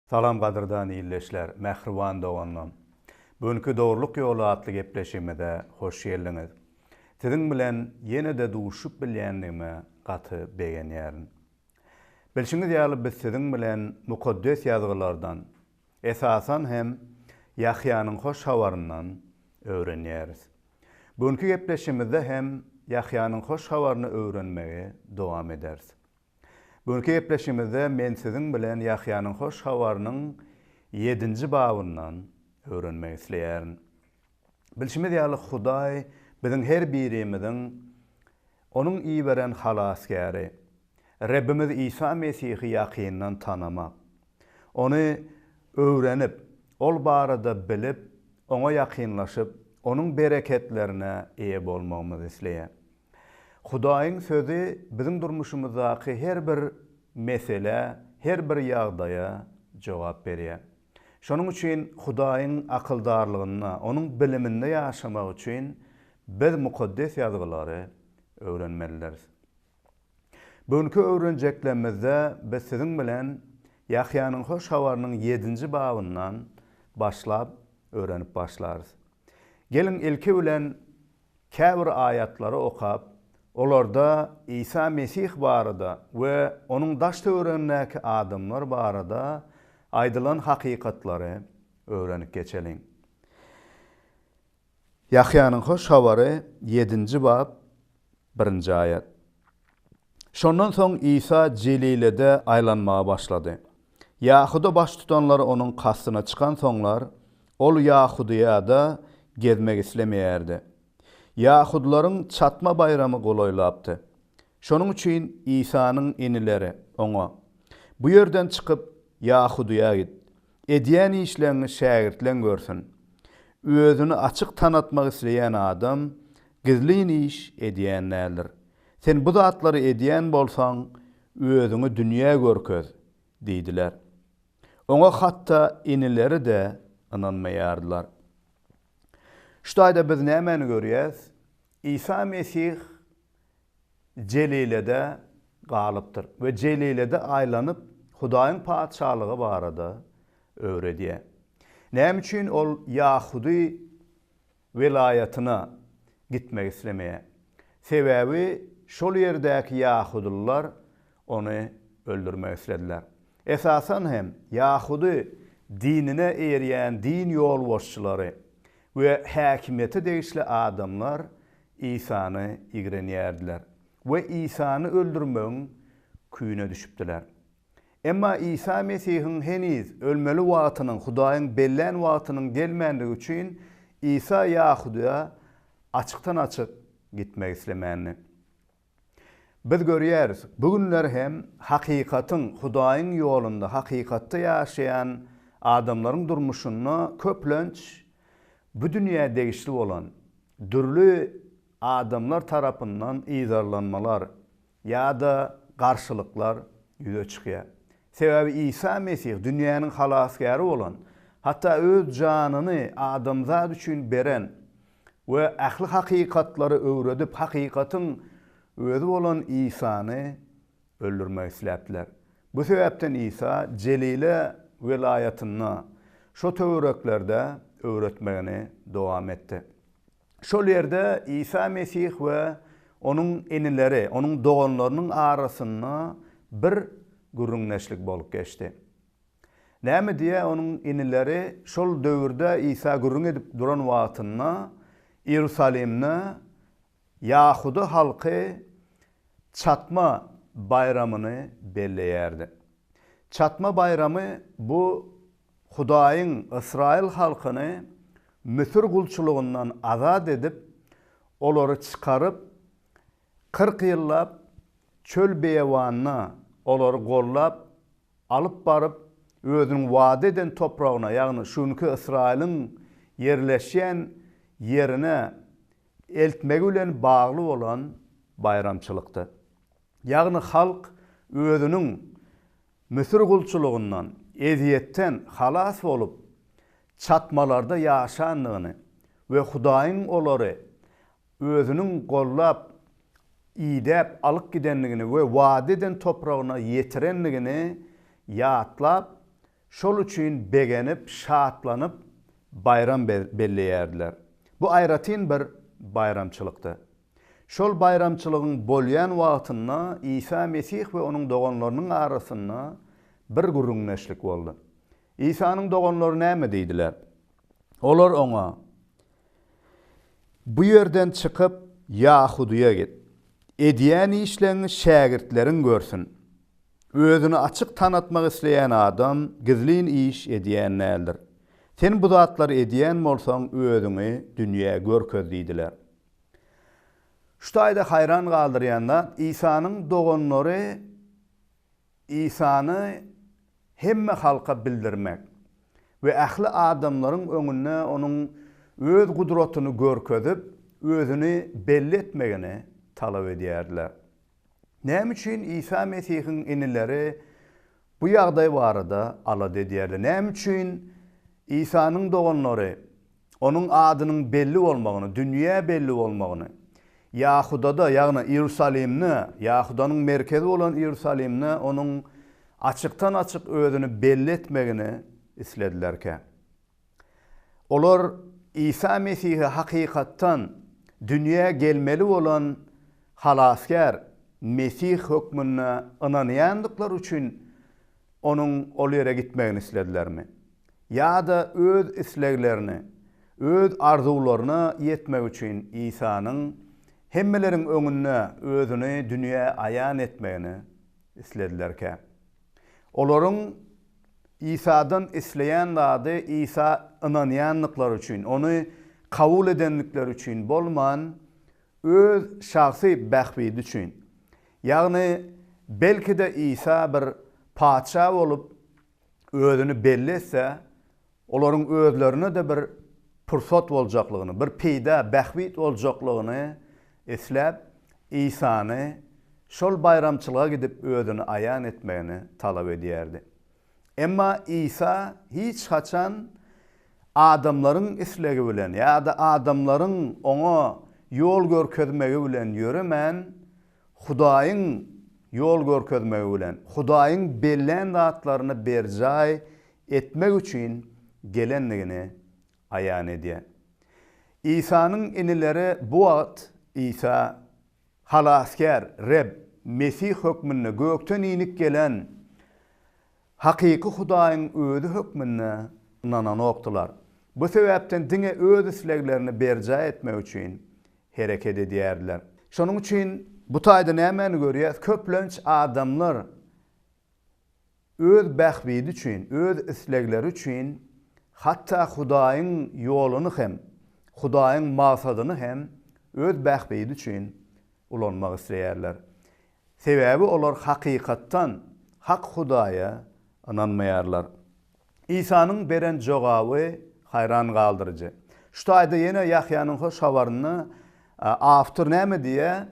Salam qadırdan iyilleşler, Mehriban Doğan'dan. Bugünkü Doğruluk Yolu adlı gepleşimede hoş geldiniz. Sizin bilen yine de duşup bilýändigime gaty begenýärin. Bilşiňiz ýaly biz sizin bilen mukaddes ýazgylardan, esasan hem Yahyanyň hoş habaryndan öwrenýäris. Bugünkü gepleşimizde hem Yahyanyň hoş habaryny öwrenmege dowam ederiz. Bugünkü gepleşimizde men sizin bilen Yahyanyň hoş habarynyň 7-nji babyndan öwrenmek isleýärin. Bilşimiz ýaly Hudaý biziň her birimiziň onuň iyi beren halasgäri, Rabbimiz İsa Mesihi ýakyndan tanamak, onu öwrenip, ol barada bilip, ona ýakynlaşyp, onuň bereketlerine eýe bolmagymyzy isleýär. Hudaýyň sözü biziň durmuşymyzdaky her bir mesele, her bir ýagdaýa jogap berýär. Şonuň üçin Hudaýyň akyldarlygyna, onuň biliminde ýaşamak üçin biz mukaddes ýazgylary öwrenmeliyiz. Bugünkü öwrenjeklerimizde biz siziň bilen Yahyanyň hoş habarynyň 7-nji babyndan başlap öwrenip başlarys. Gelin ilki bilen käbir aýatlary okap, olarda İsa Mesih barada we onuň daş töwerenindäki adamlar barada aýdylan hakykatlary öwrenip geçelim. Yahyanyň hoş habary 7-nji bab 1-nji aýat. Şondan soň İsa Jelilede aýlanmaga başlady. Yahuda baş tutanlar onuň kastyna çykan soňlar, ol Yahudiýa da gezmek islemeýärdi. Yahudlaryň çatma bayramy golaýlapdy. Şonuň üçin İsa'nın inileri oňa: "Bu ýerden çykyp Yahudiýa git. Edýän işlerini şägirdlen görsün. Özüni açyk tanatmak isleýän adam gizlin iş edýän nädir? Sen bu zatlary edýän bolsaň, özüňi dünýä görköz" diýdiler. Oňa hatda inileri de inanmaýardylar. Şu aýda biz nämäni görýäs? İsa Mesih Jelilede galypdyr we Jelilede aýlanyp Hudaýyň padşalygy barada öwredýär. Näme üçin ol Yahudi welayatyna gitmek islemeýär? Sebäbi şol ýerdäki Yahudiler onu öldürmek istediler. Esasan hem Yahudi dinine erýän din ýolbaşçylary we häkimeti degişli adamlar İsa'ny igrenýärdiler we İsa'ny öldürmegiň küýüne düşüpdiler. Emma İsa Mesihiň heniz ölmeli wagtynyň, Hudaýyň bellen wagtynyň gelmänligi üçin İsa Yahudiýa açykdan açyk gitmek islemäni. Biz görýäris, bugünler hem hakykatyň, Hudaýyň ýolunda hakykatda ýaşaýan adamlaryň durmuşyny köplenç bu dünýä degişli bolan dürlü adamlar tarapyndan izarlanmalar ýa-da garşylyklar ýüze çykýar. Sebäbi İsa Mesih dünýäniň halasgäri bolan, hatda öz janyny adamzat üçin beren we ähli hakykatlary öwredip hakykatyň özü bolan İsa'ny öldürmek isläpdiler. Bu sebäpden İsa Jelile welayatyna şo töwereklerde öwretmegini dowam etdi. Şol ýerde İsa Mesih we onuň enileri, onuň doganlarynyň arasynda bir gürrüňleşlik bolup geçdi. Näme diýe onuň enileri şol döwürde İsa gürrüň edip duran wagtynda Ýerusalimne Yahuda halky çatma bayramyny belleýärdi. Çatma bayramy bu Hudaýyň Israil halkyny Müsir gulçulugyndan azad edip, olary çykaryp 40 ýyllap çöl beýwanyna olary gollap alyp baryp özüniň wada eden topragyna, ýagny şuňky Israiliň yerleşýän yerine eltmegi bilen bagly bolan bayramçylykdy. Ýagny halk özüniň Müsir gulçulugundan, eziyetten halas bolup çatmalarda ýaşanlygyny we Hudaýyň olary özüniň gollap iýdäp alyp gidenligini we wada eden topragyna ýetirenligini ýatlap şol üçin begenip, şatlanyp bayram belleýärdiler. Bu aýratyn bir bayramçylykdy. Şol bayramçylygyň bolýan wagtynda İsa Mesih we onuň doganlarynyň arasynda bir gurrunlaşlyk boldy. İsa'nyň doganlary näme diýdiler? Olar oňa bu ýerden çykyp Yahudyýa git. Edýän işlerini şägirtlerin görsün. Özüni açyk tanatmak isleýän adam gizlin iş edýän nädir? Sen bu zatlary edýän bolsaň özüňi dünýä görköz diýdiler. Şu aýda hayran galdyrýanda İsa'nyň doganlary İsa'ny hemme halka bildirmek ve ähli adamlaryň öňünde onuň öz gudratyny görkezip, özüni belli etmegini talap edýärdiler. Näme üçin İsa Mesihiň inileri bu ýagdaý barada alad edýärler? Näme üçin İsa'nyň doganlary onuň adynyň belli bolmagyny, dünýä belli bolmagyny, Yahudada, ýagny Ýerusalimni, Yahudanyň merkezi bolan Ýerusalimni onuň açykdan açyk özüni belli etmegini isledilerke. Olar İsa Mesihi hakykatdan dünýä gelmeli bolan halaskar Mesih hökmüne inanýandyklary üçin onuň ol ýere gitmegini isledilermi? Ýa-da öz isleglerini, öz arzularyna ýetmek üçin İsa'nyň hemmeleriň öňünde özüni dünýä aýan etmegini isledilerke. Olaryň İsa'dan isleýän zady İsa inanýanlyklary üçin, onu kabul edenlikleri üçin bolman, öz şahsy bähbidi üçin. Ýagny belki de İsa bir padşa bolup özüni belli etse, olaryň özlerine de bir pursat boljaklygyny, bir peýda bähbit boljaklygyny eslep İsa'ny şol bayramçylyga gidip özüni aýan etmegini talap edýärdi. Emma İsa hiç haçan adamlaryň islegi bilen ýa-da adamlaryň oňa ýol görkezmegi bilen ýöremän, Hudaýyň ýol görkezmegi bilen, Hudaýyň bellen zatlaryny berjay etmek üçin gelenligini aýan edýär. İsa'nyň inileri bu wagt İsa halaskar, Reb, Mesih hökmüne gökten inik gelen hakyky Hudaýyň özü hökmüne inanan oktular. Bu sebäpden diňe öz isleglerini berjay etmek üçin hereket edýärdiler. Şonuň üçin bu taýda nämäni görýäs? Köplenç adamlar öz bähbidi üçin, öz islegleri üçin hatda Hudaýyň ýoluny hem, Hudaýyň maksadyny hem öz bähbidi üçin ulanmak isleýärler. Sebäbi olar hakykatdan hak Hudaýa inanmaýarlar. İsa'nyň beren jogaby hayran galdyrjy. Şu taýda ýene Ýahýanyň hoş habaryny awtor näme diýe?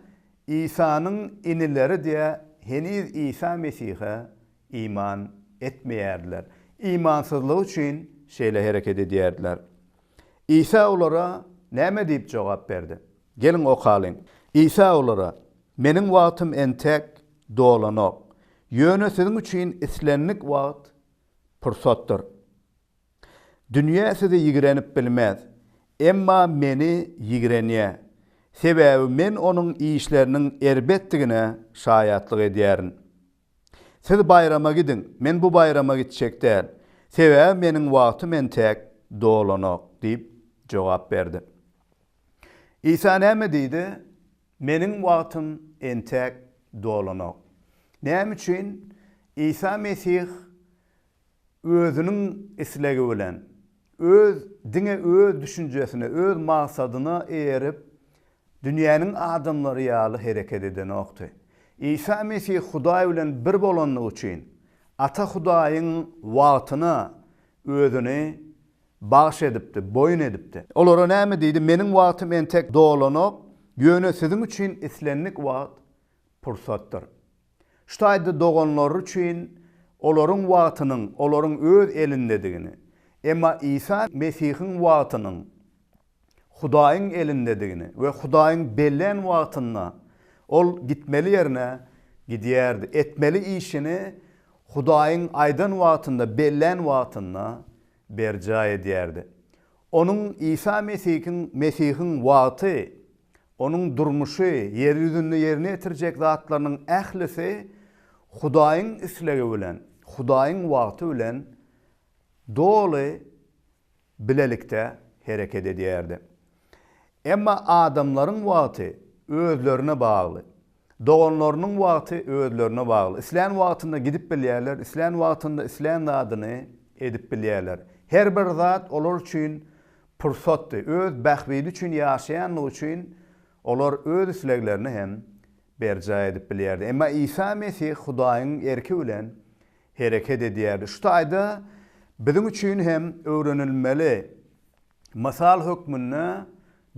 İsa'nyň inileri diýe heniz İsa Mesihe iman etmeýärdiler. İmansyzlyk üçin şeýle hereket edýärdiler. İsa olara näme diýip jogap berdi? Gelin okalyň. İsa olara, meniň wagtym entek dolanok. Ýöne siziň üçin islenlik wagt pursatdyr. Dünýä sizi ýigrenip bilmez. Emma meni ýigrenýär. Sebäbi men onuň işleriniň erbetdigine şaýatlyk edýärin. Siz bayrama gidin, men bu bayrama gitjek däl. Sebäbi meniň wagtym entek dolanok diýip jogap berdi. İsa näme diýdi? Meniň wagtym entek dolanok. Näme üçin? İsa Mesih özüniň islegi bilen, öz diňe öz düşünjesine, öz maksadyna erip dünýäniň adamlary ýaly hereket eden okdy. İsa Mesih Hudaý bilen bir bolanlyk üçin Ata Hudaýyň wagtyna özüni bagş edipdi, boyun edipdi. Olara näme diýdi? Meniň wagtym entek dolanok, ýöne siziň üçin islenlik wagt pursatdyr. Şu taýda doganlar üçin olaryň wagtynyň, olaryň öz elindedigini, emma İsa Mesihiň wagtynyň Hudaýyň elindedigini we Hudaýyň bellen wagtyna ol gitmeli ýerine gidýärdi. Etmeli işini Hudaýyň aýdan wagtynda, bellen wagtynda berja edýärdi. Onun İsa Mesihiň wagty, onun durmuşy, yer ýüzünde ýerine ýetirjek zatlarynyň ählisi Hudaýyň islegi bilen, Hudaýyň wagty bilen doly bilelikde hereket edýärdi. Emma adamlaryň wagty özlerine bagly. Doganlarynyň wagty özlerine bagly. İslam wagtynda gidip bilýärler, İslam wagtynda İslam adyny edip bilýärler. Her bir zat olar üçin pursatdy. Öz bäxtbidi üçin ýaşaýanlygy üçin olar öz isleglerini hem berja edip bilýärdi. Emma İsa Mesih Hudaýyň erki bilen hereket edýärdi. Şu taýda bizim üçin hem öwrenilmeli. Masal hökmüne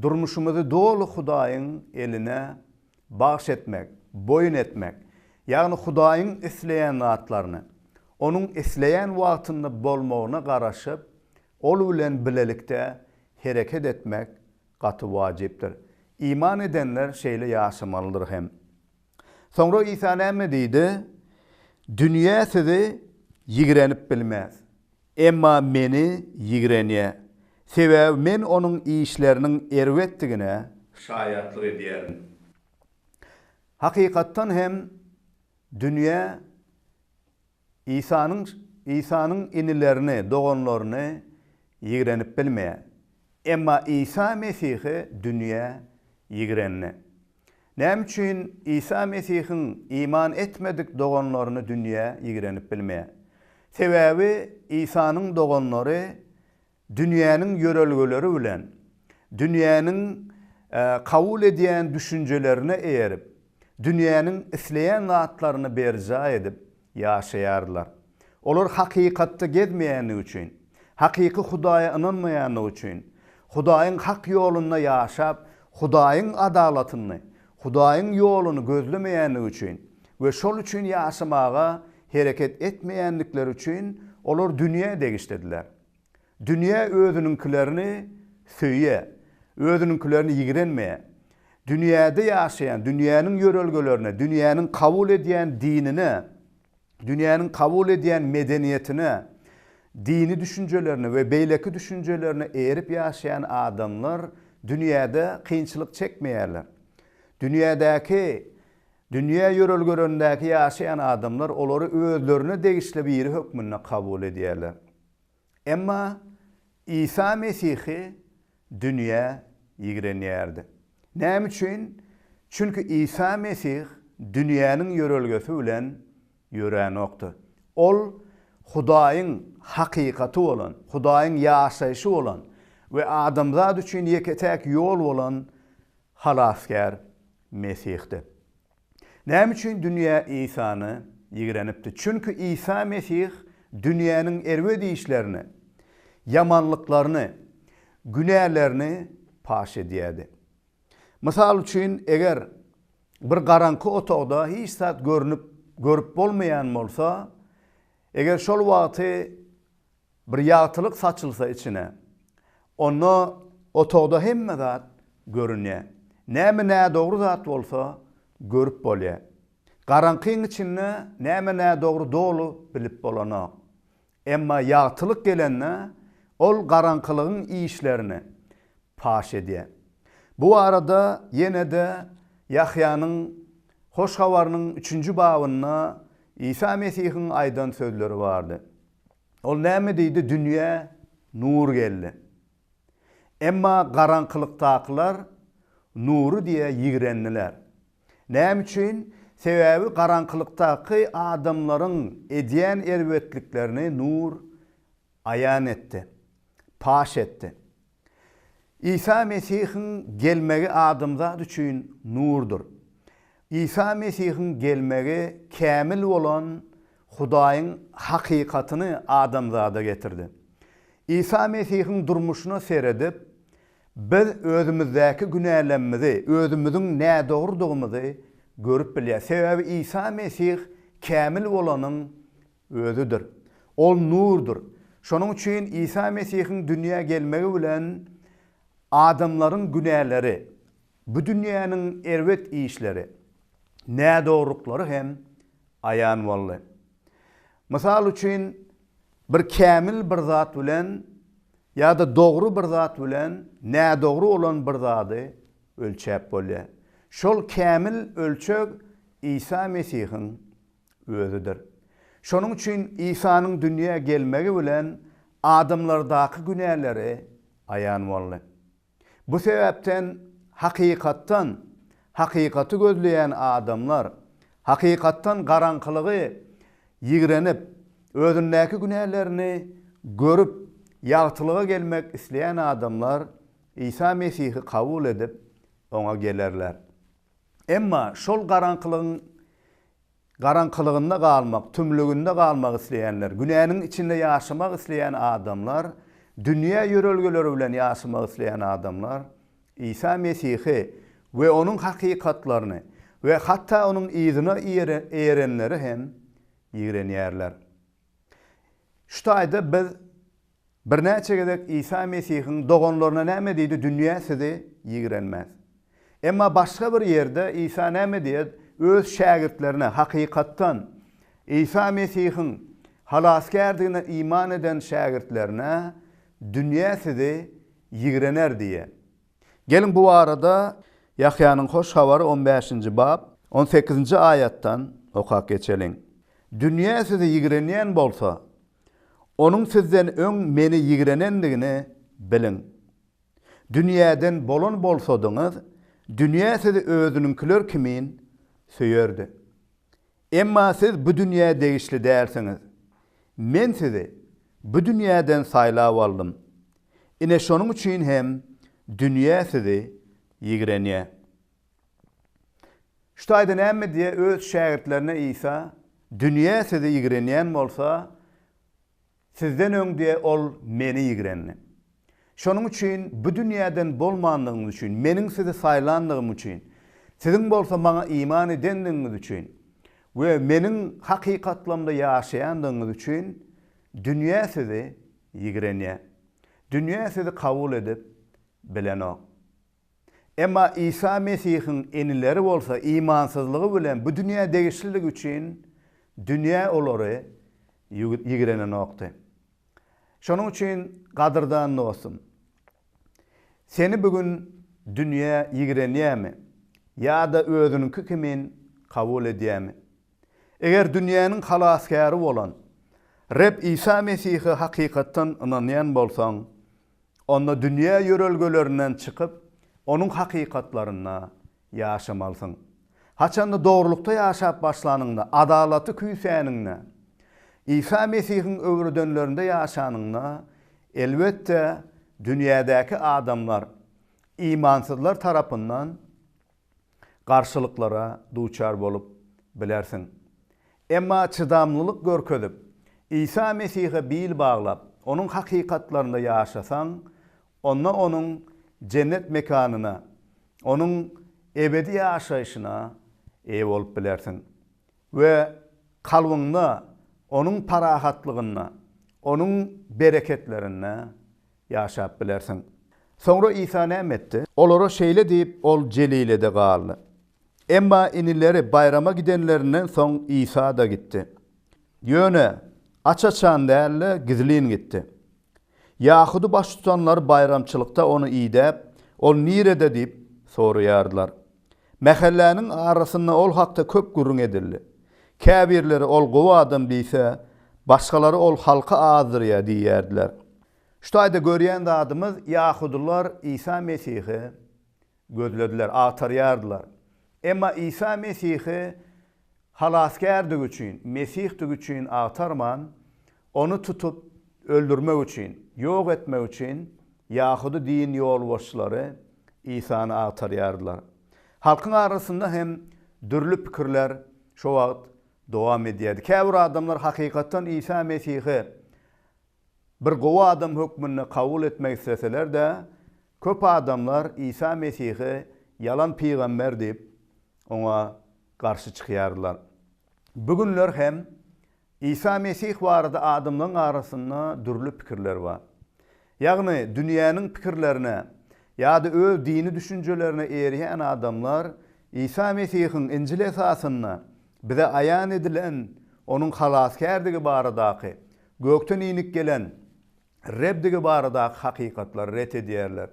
durmuşumuzu dolu Hudaýyň eline bağış etmek, boyun etmek. Yani Hudaýyň isleýän zatlaryny, onun isleýän wagtynda bolmagyna garaşyp, ol bilen bilelikde hereket etmek gaty wajypdyr. İman edenler şeýle ýaşamalydyr hem. Soňra İsa näme diýdi? Dünýä sizi ýigrenip bilmez. Emma meni ýigrenýär. Sebäbi men onun işlerinin erwetdigine şaýatlyk edýärim. Hakykatdan hem dünýä İsa'nın inilerini, doganlaryny ýigrenip bilmeýär. Emma İsa Mesihi dünýä ýigrenni. Näme üçin İsa Mesihiň iman etmedik doganlaryny dünýä ýigrenip bilmeýär? Sebäbi İsa'nın doganlary dünýäniň ýörelgeleri bilen, dünýäniň kabul edýän düşünjelerine eýerip, dünýäniň isleýän zatlaryny berja edip ýaşaýarlar. Olar hakykatda gezmeýänligi üçin, hakyky Hudaýa inanmaýanlygy üçin, Hudaýyň hak ýolunda ýaşap, Hudaýyň adalatyny, Hudaýyň ýoluny gözlemeýänligi üçin we şol üçin ýaşamaga hereket etmeýänlikleri üçin olar dünýä degişdirdiler. Dünýä özüninklerini söýe, özüninklerini ýigrenmeýär. Dünýäde ýaşaýan, dünýäniň ýörelgelerine, dünýäniň kabul edýän dinine, dünýäniň kabul edýän medeniýetine, dini düşünjelerine we beýleki düşünjelerine erip ýaşaýan adamlar dünýäde kynçylyk çekmeýärler. Dünýä ýörelgelerindäki ýaşaýan adamlar olary özlerine degişli bir hökmüne kabul edýärler. Emma İsa Mesihi dünýä ýigrenýärdi. Näme üçin? Çünki İsa Mesih dünýäniň ýörelgesi bilen ýörenokdy. Ol Hudaýyň hakykaty bolan, Hudaýyň ýaşaýşy bolan we adamzat üçin ýeketäk ýol bolan halaskär Mesihdi. Näme üçin dünýä İsa'ny ýigrenipdi? Çünki İsa Mesih dünýäniň erwedi işlerini, yamanlıklaryny, günälerini paş edýärdi. Mysal üçin eger bir garanky otogda hiç zat görüp bolmaýan bolsa, eger şol wagty bir ýagtylyk saçylsa içine, onu otogda hemme zat görünýär. Näme dogry zat bolsa görüp bolýar. Garankyň içinde näme dogry dolu bilip bolanok. Emma ýagtylyk gelenne ol garankylygyň işlerini paş edýär. Bu arada yine de Yahyanyň hoş habarynyň 3-nji babyna İsa Mesihiň aýdan sözleri bardy. Ol näme diýdi? Dünýä nur geldi. Emma garankylykdakylar nuru diýe ýigrendiler. Näme üçin? Sebäbi garankylykdaky adamlaryň edýän erwetliklerini nur aýan etdi, paş etdi. İsa Mesihiň gelmegi adamzat üçin nurdur. İsa Mesihiň gelmegi kämil bolan Hudaýyň hakykatyny adamzada getirdi. İsa Mesihiň durmuşyna seredip, biz özümizdäki günälerimizi, özümüziň näde dogurdygymy görüp bilýär. Sebäbi İsa Mesih kämil bolanyň özüdür. Ol nurdur. Şonuň üçin İsa Mesihiň dünýäge gelmegi bilen adamlaryň günäleri, bu dünýäniň erwet işleri, näde dogruklary hem aýan boldy. Misal üçin bir kämil bir zat bilen ýa-da dogry bir zat bilen nädogry olan bir zady ölçäp bolýar. Şol kämil ölçek İsa Mesihiň özüdir. Şonuň üçin İsa'nyň dünýäge gelmegi bilen adamlardaky günäleri aýan boldy. Bu sebäpden hakikaty gözleýän adamlar hakikattan garanqylygy ýigrenip özündäki günälerini görüp ýagtylyga gelmek isleýän adamlar İsa Mesihi kabul edip oňa gelerler. Emma şol garanqylygynda galmak, tümlügünde galmak isleýänler, günäniň içinde ýaşamak isleýän adamlar, dünýä ýörelgeleri bilen ýaşamak isleýän adamlar İsa Mesihi we onuň hakykatlaryny we hatda onuň izine erenleri hem ýigrenýärler. Şu taýda biz bir näçe gezek İsa Mesihiň doganlaryna näme diýdi? Dünýä sizi ýigrenmez. Emma başga bir ýerde İsa näme diýdi? Öz şägirdlerine hakykattan İsa Mesihiň halaskärdigine iman eden şägirdlerine dünýä sizi ýigrener diýe. Gelin bu arada Yahyanyň hoş habary 15-nji bab 18-nji aýatdan okap geçeliň. Dünýä sizi ýigrenýän bolsa, onuň sizden öň meni ýigrenendigini bilin. Dünýäden bolan bolsadyňyz, dünýä sizi özüniňkiler kimin söýerdi. Emma siz bu dünýä degişli därsiňiz. Men sizi bu dünýäden saýlap aldym. Ine şonuň üçin hem dünýä sizi ýigrenýär. Şu taýda näme diýe öz şägirdlerine İsa, dünýä sizi ýigrenýän bolsa, sizden öň diýe ol meni ýigrenni. Şonuň üçin bu dünýäden bolmandygyňyz üçin, meniň sizi saýlandygym üçin, siziň bolsa maňa iman edendiňiz üçin we meniň hakykatlarymda ýaşaýandygyňyz üçin dünýä sizi ýigrenýär. Dünýä sizi kabul edip bilenok. Emma İsa Mesihiň enileri bolsa imansyzlygy bilen bu dünýä degişlilik üçin dünýä olary ýigrenenokdy. Şonuň üçin gadyrdan dostum, seni bugün dünýä ýigrenýärmi ýa-da özüniňki kimin kabul edýärmi? Eger dünýäniň halaskary bolan Reb İsa Mesihi hakykatdan inanýan bolsaň, onda dünýä ýörelgelerinden çykyp onuň hakykatlaryna ýaşamalysyň. Haçanda dogrulukda ýaşap başlanyňda, adalaty küýsäningde, İsa Mesihiň öwrüdenlerinde ýaşanyňda, elbetde dünýädäki adamlar, imansyzlar tarapyndan garşylyklara duçar bolup bilersiň. Emma çydamlylyk görkezip, İsa Mesihe bil baglap, onuň hakykatlaryna ýaşasaň, onda onuň cennet mekanyna, onuň ebedi ýaşaýyşyna eýe bolup bilersiň. We kalbyňda onuň parahatlygyna, onuň bereketlerine ýaşap bilersiň. Soňra İsa näme etdi? Olara şeýle diýip ol Jelilede galdy. Emma inileri bayrama gidenlerinden soň İsa da gitdi. Ýöne açaçan dälle gizliň gitdi. Yahudy baş tutanlar bayramçylykda onu iýdäp, ol nirede diýip soraýardylar. Mähelläniň arasynda ol hakda köp gurrun edildi. Käbirleri ol gowa adam diýse, başgalary ol halka azdyrýar diýerdiler. Şu taýda görýän adamyz Yahudylar İsa Mesihi gözlediler, atarýardylar. Emma İsa Mesihi halaskärdig üçin, Mesihdig üçin atarman, onu tutup öldürmek üçin, ýok etmek üçin Yahudy din ýolbaşçylary İsa'ny atarýardylar. Halkyň arasynda hem dürli pikirler şo wagt dowam edýärdi. Käbir adamlar hakykatdan İsa Mesihi bir gowa adam hökmüni kabul etmek isteseler de, köp adamlar İsa Mesihi yalan peýgamber diýip oňa garşy çykýardylar. Bugünler hem İsa Mesih barada adamlaryň arasynda dürli pikirler bar. Ýagny dünýäniň pikirlerine ýa-da öz dini düşünjelerine erýän adamlar İsa Mesihiň Injil esasyna bize aýan edilen onun halaskerdigi baradaky, gökten inik gelen Rebdigi baradaky hakykatlar ret edýärler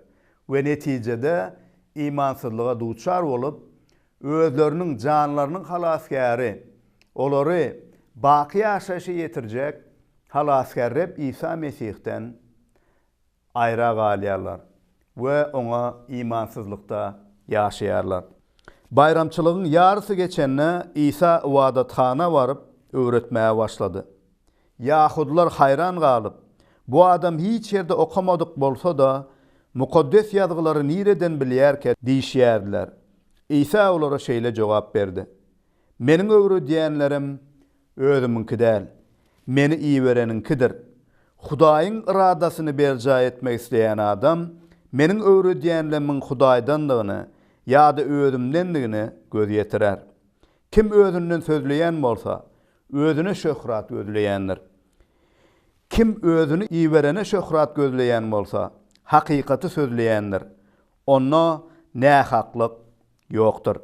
we netijede imansızlyga duçar bolup özleriniň janlarynyň halaskary, olary baky ýaşaşy ýetirjek halaskär Reb İsa Mesihden aýra galýarlar we oňa imansızlykda ýaşaýarlar. Bayramçylygyň ýarysy geçenne İsa wadathana baryp öwretmäge başlady. Ýahudylar hayran galyp, bu adam hiç ýerde okamadyk bolsa da mukaddes ýazgylary nireden bilýärke diýişýärdiler. İsa olara şeýle jogap berdi. Meniň öwredýänlerim özüminki däl, meni iýereninkidir. Hudaýyň iradasyny berja etmek isleýän adam meniň öwredýänlerimin Hudaýdandygyny ýa-da özümdendigini göz ýetirer. Kim özünden sözleýän bolsa, özüne şöhrat gözleýändir. Kim özünü iýerene şöhrat gözleýän bolsa, hakykaty sözleýändir. Onda nähaklyk ýokdur.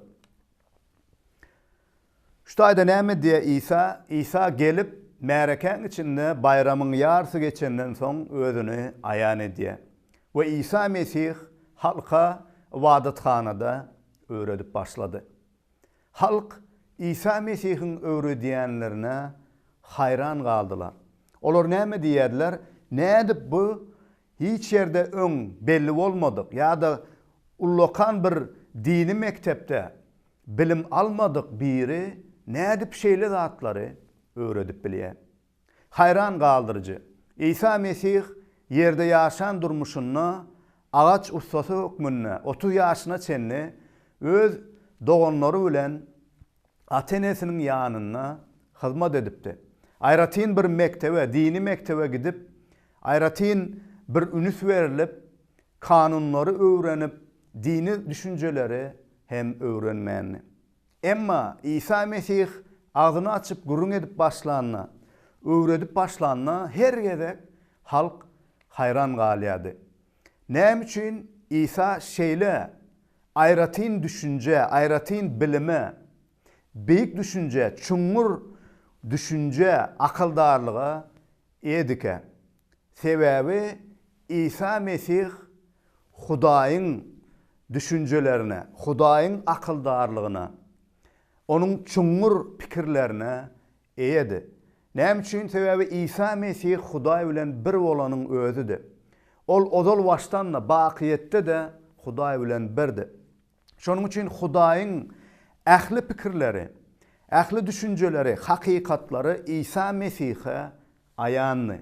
Şutaýda näme diýe İsa? İsa gelip märekäň içinde bayramyň ýarysy geçenden soň özüni aýan edýär. We İsa Mesih halka wadathanada öwredip başlady. Halk İsa Mesih'in öwredýänlerine hayran galdylar. Olar näme diýerler? Nädip bu hiç ýerde öň belli bolmadyk ýa-da ullakan bir dini mektepde bilim almadyk biri nädip şeýle zatlary öwredip bilýär. Hayran galdyrjy. İsa Mesih ýerde ýaşan durmuşyny agaç ustasy hukmyna 30 ýaşyna çenli öz doganlary bilen Atenesinin ýanyna hyzmat edipdi. Aýratyn bir mektebe, dini mektebe gidip, aýratyn bir ünüs berilip, kanunlary öwrenip, dini düşünjeleri hem öwrenmäni. Emma İsa Mesih ağzyny açyp gurrun edip başlanna, öwredip başlanna her gezek halk hayran galýady. Näme üçin İsa şeýle aýratyn düşünje, aýratyn bilime, beýik düşünje, çuňur düşünje, akyldarlyga edike. Sebäbi İsa Mesih Hudaýyň düşünjelerine, Hudaýyň akyldarlygyna, onuň çuňur pikirlerine eýedi. Näme üçin? Sebäbi İsa Mesih Hudaý bilen bir bolanyň özüdir. Ol ozal başdan da bakyetde de Hudaý bilen birdi. Şonuň üçin Hudaýyň ähli pikirleri, ähli düşünjeleri, hakykatlary İsa Mesih'e aýandy.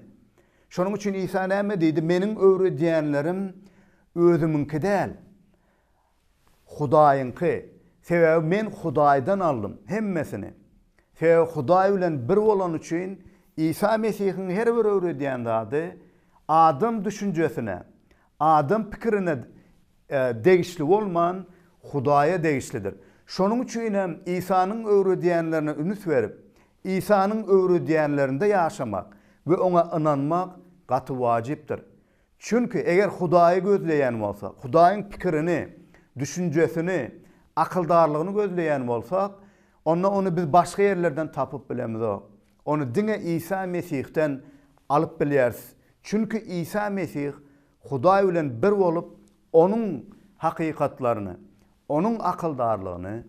Şonuň üçin İsa näme diýdi? Meniň öwredýänlerim özüminki däl, Hudaýynky. Sebäbi men Hudaýdan aldym hemmesini. Sebäbi Hudaý bilen bir bolan üçin İsa Mesih'in her bir öwredýän zady adam düşünjesine, adam pikirine degişli bolman Hudaýa degişlidir. Şonuň üçin hem İsa'nın öwredýänlerine ünüs berip, İsa'nın öwredýänlerinde ýaşamak we oňa inanmak gaty wajypdyr. Çünki eger Hudaýy gözleýän bolsa, Hudaýyň pikirini, düşünjesini, akyldarlygyny gözleýän bolsak, onda onu biz başga ýerlerden tapyp bilemiz. Onu diňe İsa Mesih'den alyp bilýäris. Çünki İsa Mesih Hudaý bilen bir bolup onuň hakykatlaryny, onuň akyldarlygyny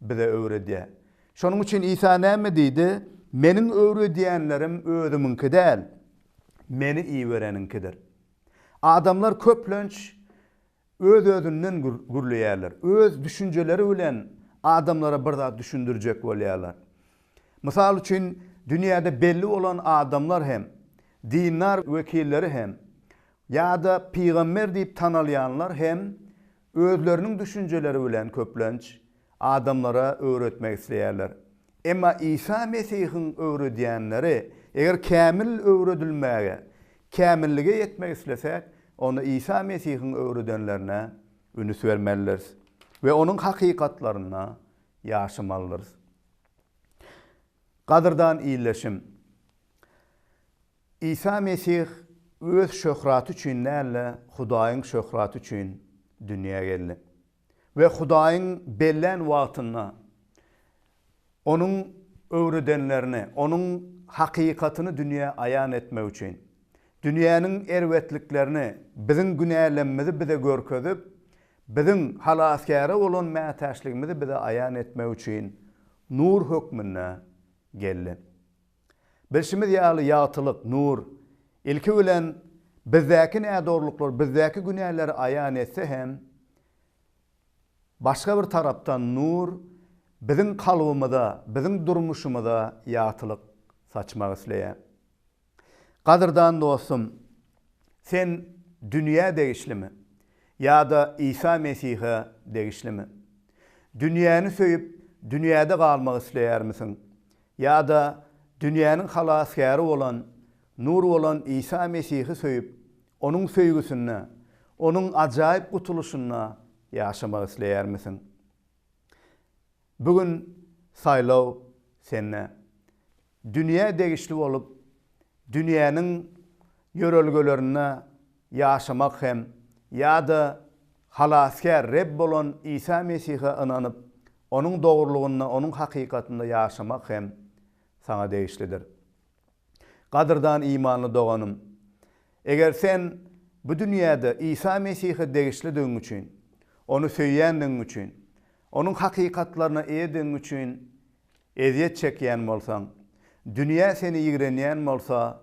bize öwredýär. Şonuň üçin İsa näme diýdi? Meniň öwredýänlerim özüminki däl, meni iýereninkidir. Adamlar köplenç öz özünden gürleýärler. Öz düşünjeleri bilen adamlara bir zat düşündirjek bolýarlar. Mysal üçin dünýäde belli olan adamlar hem dinler vekilleri hem ýa-da peýgamber diýip tanalýanlar hem özleriniň düşünjeleri bilen köplenç adamlara öwretmek isleýärler. Emma İsa Mesih'in öwredýänleri eger kämil öwredilmäge, kämillige ýetmek islesek, onu İsa Mesih'in öwredenlerine ünüs bermeliler ve onun hakykatlaryna ýaşamalylar. Gadyrdan iýleşim. İsa Mesih öz şöhraty üçin näle Hudaýyň şöhraty üçin dünýäge geldi. Ve Hudaýyň bellen wagtyna onuň öwredenlerini, onun hakikatyny dünya ayan etmek üçin, dünýäniň erwetliklerini, biziň günälenmemizi bize görkezip, biziň halaskary bolan mätäçligimizi bize ayan etmek üçin nur hökmüne geldi. Bilşimiz ýaly ýatylyk, nur, ilki bilen bizdäki nädorluklar, bizdäki günäleri ayan etse hem, başga bir tarapdan nur, biziň kalbymyza, biziň durmuşymyza ýatylyk saçmak isleýär. Gadyrdan dostum, sen dünýä degişlimi? Ya-da İsa Mesih'e degişlimi? Dünýäni söýüp, dünýäde galmak isleýärmisin? Ya-da dünýäniň halaskary bolan, nur bolan İsa Mesih'i söýüp, onuň söýgüsine, onuň ajaýyp gutuluşuna ýaşamak isleýärmisin? Bugün saýlaw senne. Dünýä degişli bolup, dünýäniň ýörelgelerine ýaşamak hem ýa-da halaskär Reb bolan İsa Mesih'e inanyp, onuň dogrulygyna, onuň hakykatynda ýaşamak hem sana degişlidir. Gadyrdan imanly doganym, eger sen bu dünýäde İsa Mesih'e degişlidiň üçin, onu söýýändiň üçin, onuň hakykatlaryna eýediň üçin eziyet çekýän bolsaň, dünýä seni ýigrenýän bolsa,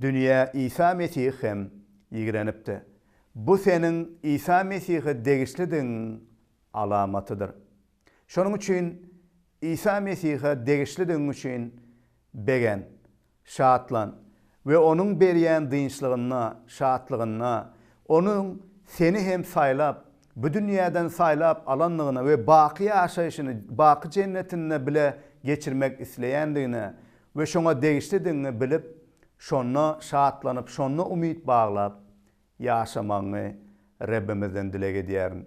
dünýä İsa Mesih hem ýigrenipdi. Bu senin İsa Mesih'e degişlidiň alamatydyr. Şonuň üçin İsa Mesih'e degişlidiň üçin begen, şatlan ve onuň berýän dynçlygyna, şatlygyna, onuň seni hem saýlap, bu dünýäden saýlap alanlygyna we baky ýaşaýyşyny, baky jennetine bile geçirmek isleýändigine we şoňa degişlidiňi bilip, şonna şatlanyp, şonna umyt baglap ýaşamagyny Rabbimizden dilek edýärin.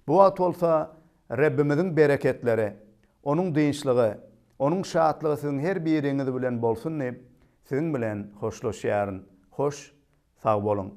Bu wagt bolsa Rabbimiziň bereketleri, onuň dynçlygy, onuň şatlygy siziň her biriňiz bilen bolsun diýip, siziň bilen hoşlaşýaryn. Hoş, sag bolun.